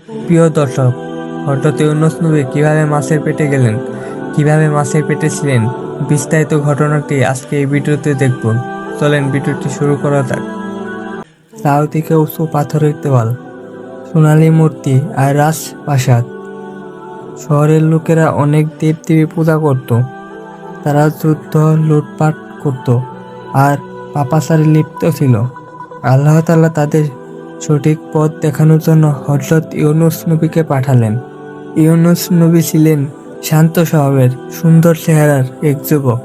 প্রিয় দর্শক, হঠাৎ ইউনূস নবী কিভাবে মাছের পেটে গেলেন, কিভাবে মাছের পেটে ছিলেন, বিস্তারিত ঘটনাটি আজকে এই ভিডিওতে দেখব। চলেন ভিডিওটি শুরু করা যাক। চারদিকে উঁচু পাথরের দেওয়াল, সোনালী মূর্তি আর রাজপ্রাসাদ। শহরের লোকেরা অনেক দেবদেবী পূজা করত। তারা যুদ্ধ, লুটপাট করত আর পাপাচারে লিপ্ত ছিল। আল্লাহ তাআলা তাদের সঠিক পথ দেখানোর জন্য হযরত ইউনূস নবীকে পাঠালেন। ইউনূস নবী ছিলেন শান্ত স্বভাবের, সুন্দর চেহারার এক যুবক।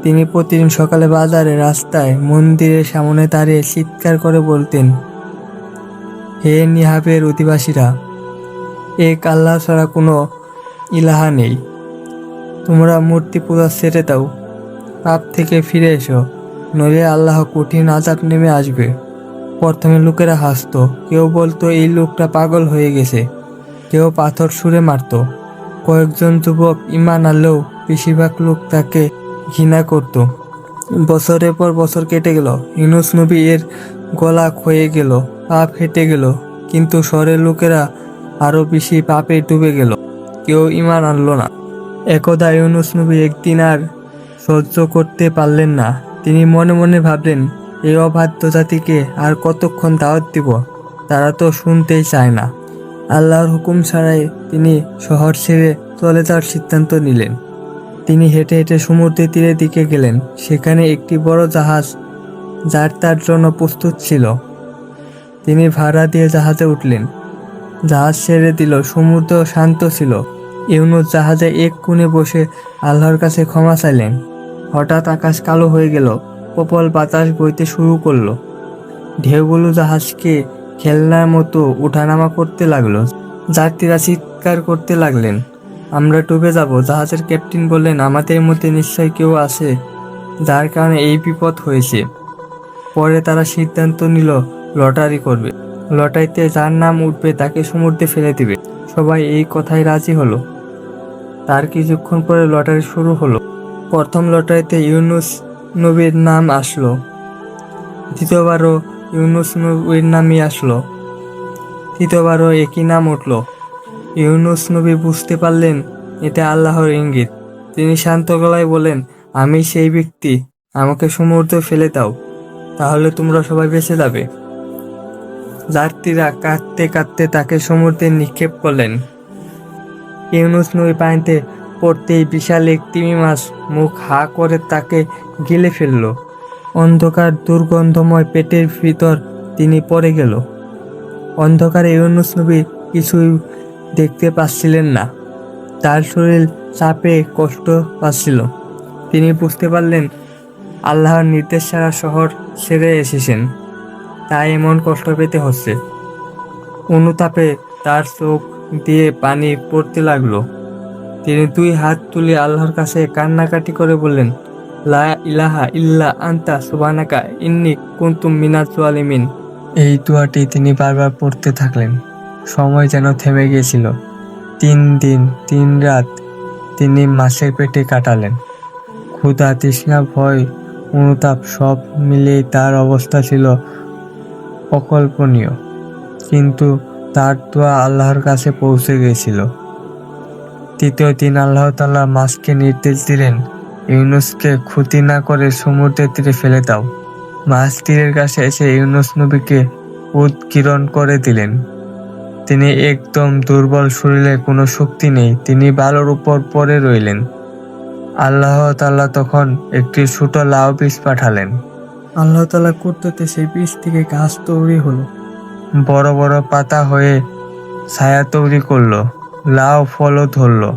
তিনি প্রতিদিন সকালে বাজারে, রাস্তায়, মন্দিরের সামনে দাঁড়িয়ে চিৎকার করে বলতেন, হে নিহাবের অধিবাসীরা, এক আল্লাহ ছাড়া কোনো ইলাহা নেই। তোমরা মূর্তি পূজা ছেড়ে দাও, পাপ থেকে ফিরে এসো, নইলে আল্লাহ কঠিন আযাব নেমে আসবে। প্রথমে লোকেরা হাসতো, কেউ বলতো এই লোকটা পাগল হয়ে গেছে, কেউ পাথর ছুঁড়ে মারত। কয়েকজন যুবক ঈমান আনলেও বেশিরভাগ লোক তাকে ঘৃণা করত। বছরের পর বছর কেটে গেল, ইউনূস নবী এর গলা ক্ষয়ে গেল, পা ফেটে গেল, কিন্তু শহরের লোকেরা আরো বেশি পাপে ডুবে গেল। কেউ ঈমান আনলো না। একদা ইউনূস নবী একদিন আর সহ্য করতে পারলেন না। তিনি মনে মনে ভাবলেন, এই অবাধ্য জাতিকে আর কতক্ষণ দাওয়াত দিব, তারা তো শুনতেই চায় না। আল্লাহর হুকুম ছাড়াই তিনি শহর ছেড়ে চলে যাওয়ার সিদ্ধান্ত নিলেন। তিনি হেঁটে হেঁটে সমুদ্রের তীরের দিকে গেলেন। সেখানে একটি বড় জাহাজ তার জন্য প্রস্তুত ছিল। তিনি ভাড়া দিয়ে জাহাজে উঠলেন। জাহাজ ছেড়ে দিল। সমুদ্র শান্ত ছিল। ইউনূস জাহাজে এক কোণে বসে আল্লাহর কাছে ক্ষমা চাইলেন। হঠাৎ আকাশ কালো হয়ে গেল, প্রবল বাতাস বইতে শুরু করলো। ঢেউগুলো জাহাজকে খেলনার মতো ওঠানামা করতে লাগলো। যাত্রীরা চিৎকার করতে লাগলেন, আমরা ডুবে যাব। জাহাজের ক্যাপ্টেন বললেন, আমাদের মধ্যে নিশ্চয় কেউ আছে যার কারণে এই বিপদ হয়েছে। পরে তারা সিদ্ধান্ত নিল লটারি করবে। লটারিতে যার নাম উঠবে তাকে সমুদ্রে ফেলে দিবে। সবাই এই কথায় রাজি হলো। তার কিছুক্ষণ পরে লটারি শুরু হলো। প্রথম লটারিতে ইউনূস নবীর নাম আসলো। দ্বিতীয়বারও ইউনূস নবীর নামই আসলো। তৃতীয়বারও একই নাম উঠল। ইউনূস নবী বুঝতে পারলেন এটা আল্লাহর ইঙ্গিত। তিনি শান্ত গলায় বলেন, আমি সেই ব্যক্তি, আমাকে সমুদ্রে ফেলে দাও, তাহলে তোমরা সবাই বেঁচে যাবে। যাত্রীরা কাঁদতে কাঁদতে তাকে সমুদ্রে নিক্ষেপ করলেন। ইউনূস নবী পানিতে পড়তেই বিশাল এক তিমি মাছ মুখ হা করে তাকে গিলে ফেলল। অন্ধকার দুর্গন্ধময় পেটের ভিতর তিনি পড়ে গেল। অন্ধকারে ইউনূস নবী কিছুই দেখতে পাচ্ছিলেন না। তার শরীর চাপে কষ্ট পাচ্ছিল। তিনি বুঝতে পারলেন আল্লাহর নির্দেশ ছাড়া শহর ছেড়ে এসেছেন, তাই এমন কষ্ট পেতে হচ্ছে। অনুতাপে তার চোখ দিয়ে পানি পড়তে লাগলো। তিনি দুই হাত তুলে আল্লাহর কাছে কান্নাকাটি করে বললেন, লা ইলাহা ইল্লা আনতা সুবহানাকা ইন্নী কুনতু মিনাজ জালিমিন। এই দোয়াটি তিনি বারবার পড়তে থাকলেন। সময় যেন থেমে গিয়েছিল। 3 দিন 3 রাত তিনি মাছের পেটে কাটালেন। ক্ষুধা, তৃষ্ণা, ভয়, অনুতাপ সব মিলিয়ে তার অবস্থা ছিল অকল্পনীয়। কিন্তু তার দোয়া আল্লাহর কাছে পৌঁছে গিয়েছিল। তৃতীয় দিন আল্লাহ তাআলা মাছকে নির্দেশ দিলেন, ইউনূসকে ক্ষতি না করে সমুদ্রের তীরে ফেলে দাও। মাছ তীরের কাছে এসে ইউনূস নবীকে উৎগীরণ করে দিলেন। তিনি একদম দুর্বল, শরীরে কোনো শক্তি নেই। তিনি বালুর উপর পড়ে রইলেন। আল্লাহ তাআলা তখন একটি ছোট লাউ বীজ পাঠালেন। আল্লাহ তাআলা কুদরতে সেই বীজ থেকে গাছ তৈরি হলো, বড় বড় পাতা হয়ে ছায়া তৈরি করলো, লাউ ফলও ধরলো।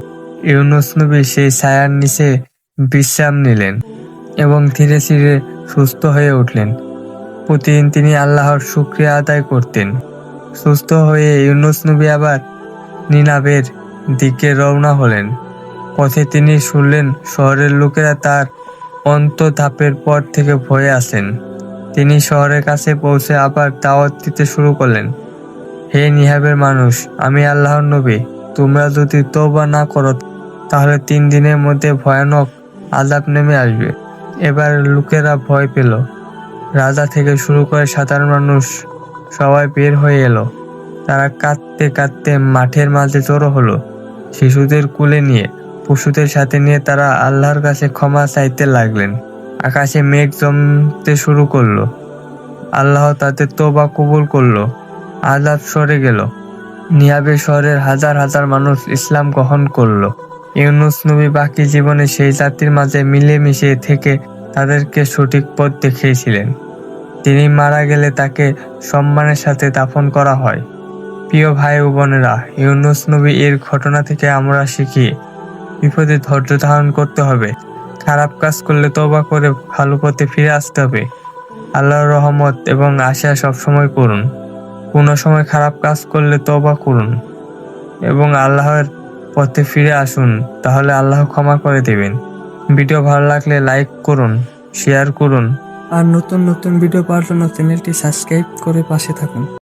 ইউনূস নবী সেই ছায়ার নিচে বিশ্রাম নিলেন এবং ধীরে ধীরে সুস্থ হয়ে উঠলেন। প্রতিদিন তিনি আল্লাহর শুকরিয়া আদায় করতেন। সুস্থ হয়ে ইউনূস নবী আবার নিনাবের দিকে রওনা হলেন। পথে তিনি শুনলেন শহরের লোকেরা তার অন্তর্ধাপের পর থেকে ভয়ে আছেন। তিনি শহরের কাছে পৌঁছে আবার দাওয়াত দিতে শুরু করলেন, হে নিহাবের মানুষ, আমি আল্লাহর নবী। তোমরা যদি তওবা না করো তাহলে 3 দিনের মধ্যে ভয়ানক আযাব নেমে আসবে। এবার লোকেরা ভয় পেল। রাজা থেকে শুরু করে সাধারণ মানুষ সবাই বের হয়ে এলো। তারা কাঁদতে কাঁদতে মাঠের মাঝে জড়ো হলো। শিশুদের কোলে নিয়ে, পশুদের সাথে নিয়ে তারা আল্লাহর কাছে ক্ষমা চাইতে লাগলেন। আকাশে মেঘ জমতে শুরু করলো। আল্লাহ তাদের তওবা কবুল করলো। আযাব সরে গেল। নিয়াবে শহরের হাজার হাজার মানুষ ইসলাম গ্রহণ করলো। ইউনূস নবী বাকি জীবনে সেই জাতির মাঝে মিলেমিশে থেকে তাদেরকে সঠিক পথ দেখিয়েছিলেন। তিনি মারা গেলে তাকে সম্মানের সাথে দাফন করা হয়। প্রিয় ভাই ও বোনেরা, ইউনূস নবী এর ঘটনা থেকে আমরা শিখি, বিপদে ধৈর্য ধারণ করতে হবে। খারাপ কাজ করলে তওবা করে ভালো পথে ফিরে আসতে হবে। আল্লাহর রহমত এবং আশা সবসময় করুন। কোনো সময় খারাপ কাজ করলে তওবা করুন এবং আল্লাহর পথে ফিরে আসুন, তাহলে আল্লাহ ক্ষমা করে দেবেন। ভিডিও ভালো লাগলে লাইক করুন, শেয়ার করুন আর নতুন নতুন ভিডিও পাওয়ার জন্য চ্যানেলটি সাবস্ক্রাইব করে পাশে থাকুন।